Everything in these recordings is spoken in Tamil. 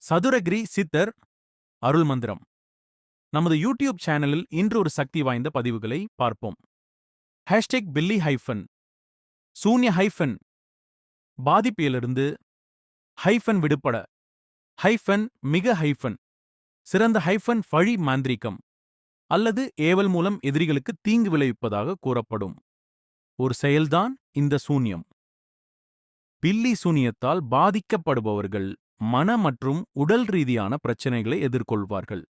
சதுரகிரி சித்தர் அருள் மந்திரம். நமது யூடியூப் சேனலில் இன்று ஒரு சக்தி வாய்ந்த பதிவுகளை பார்ப்போம். ஹேஷ்டேக் பில்லி ஹைஃபன், சூன்ய ஹைஃபன், பாதிப்பிலிருந்து ஹைஃபன் விடுபட, ஹைஃபன் மிக ஹைஃபன், சிறந்த ஹைஃபன் பழி மாந்திரீகம் அல்லது ஏவல் மூலம் எதிரிகளுக்கு தீங்கு விளைவிப்பதாக கூறப்படும் ஒரு செயல்தான் இந்த சூன்யம். பில்லி சூனியத்தால் பாதிக்கப்படுபவர்கள் மன மற்றும் உடல் ரீதியான பிரச்சனைகளை எதிர்கொள்வார்கள்.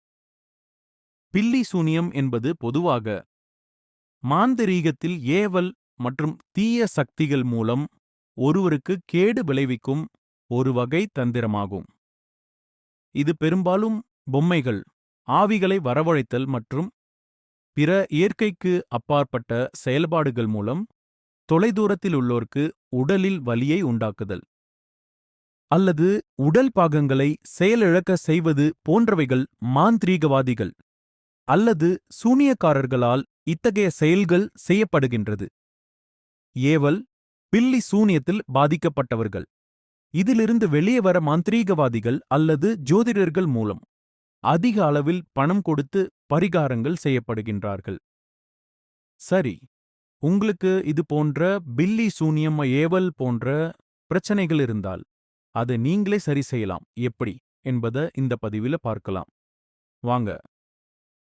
பில்லி சூனியம் என்பது பொதுவாக மாந்திரீகத்தில் ஏவல் மற்றும் தீய சக்திகள் மூலம் ஒருவருக்கு கேடு விளைவிக்கும் ஒரு வகை தந்திரமாகும். இது பெரும்பாலும் பொம்மைகள், ஆவிகளை வரவழைத்தல் மற்றும் பிற இயற்கைக்கு அப்பாற்பட்ட செயல்பாடுகள் மூலம் தொலைதூரத்தில் உள்ளோருக்கு உடலில் வலியை உண்டாக்குதல் அல்லது உடல் பாகங்களை செயலிழக்க செய்வது போன்றவைகள் மாந்திரீகவாதிகள் அல்லது சூனியக்காரர்களால் இத்தகைய செயல்கள் செய்யப்படுகின்றது. ஏவல், பில்லி சூனியத்தில் பாதிக்கப்பட்டவர்கள் இதிலிருந்து வெளியே வர மாந்திரீகவாதிகள் அல்லது ஜோதிடர்கள் மூலம் அதிக அளவில் பணம் கொடுத்து பரிகாரங்கள் செய்யப்படுகின்றார்கள். சரி, உங்களுக்கு இது போன்ற பில்லி சூனியம், ஏவல் போன்ற பிரச்சனைகள் இருந்தால் அதை நீங்களே சரி செய்யலாம். எப்படி என்பதை இந்த பதிவில பார்க்கலாம். வாங்க.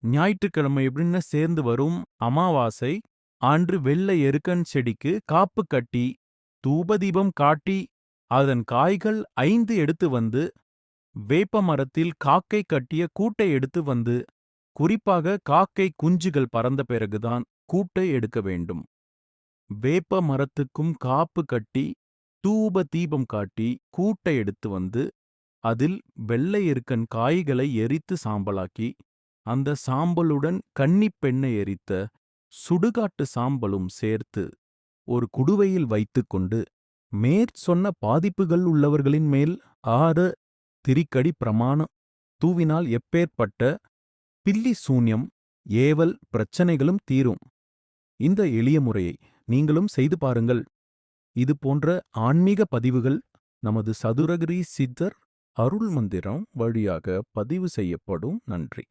ஞாயிற்றுக்கிழமை எப்படின்னு சேர்ந்து வரும் அமாவாசை அன்று வெள்ளை எருக்கன் செடிக்கு காப்பு கட்டி தூபதீபம் காட்டி அதன் காய்கள் 5 எடுத்து வந்து வேப்ப மரத்தில் காக்கை கட்டிய கூட்டை எடுத்து வந்து, குறிப்பாக காக்கை குஞ்சுகள் பறந்த பிறகுதான் கூட்டை எடுக்க வேண்டும். வேப்ப மரத்துக்கும் காப்பு கட்டி தூப தீபம் காட்டி கூட்டை எடுத்து வந்து அதில் வெள்ளை எருக்கன் காய்களை எரித்து சாம்பலாக்கி அந்த சாம்பலுடன் கன்னிப் பெண்ணை எரித்த சுடுகாட்டு சாம்பலும் சேர்த்து ஒரு குடுவையில் வைத்துக்கொண்டு மேற்சொன்ன பாதிப்புகள் உள்ளவர்களின் மேல் 6 திரிக்கடி பிரமாணம் தூவினால் எப்பேற்பட்ட பில்லி சூன்யம், ஏவல் பிரச்சனைகளும் தீரும். இந்த எளிய முறையை நீங்களும் செய்து பாருங்கள். இது போன்ற ஆன்மீக பதிவுகள் நமது சதுரகிரி சித்தர் அருள் மந்திரம் வழியாக பதிவு செய்யப்படும். நன்றி.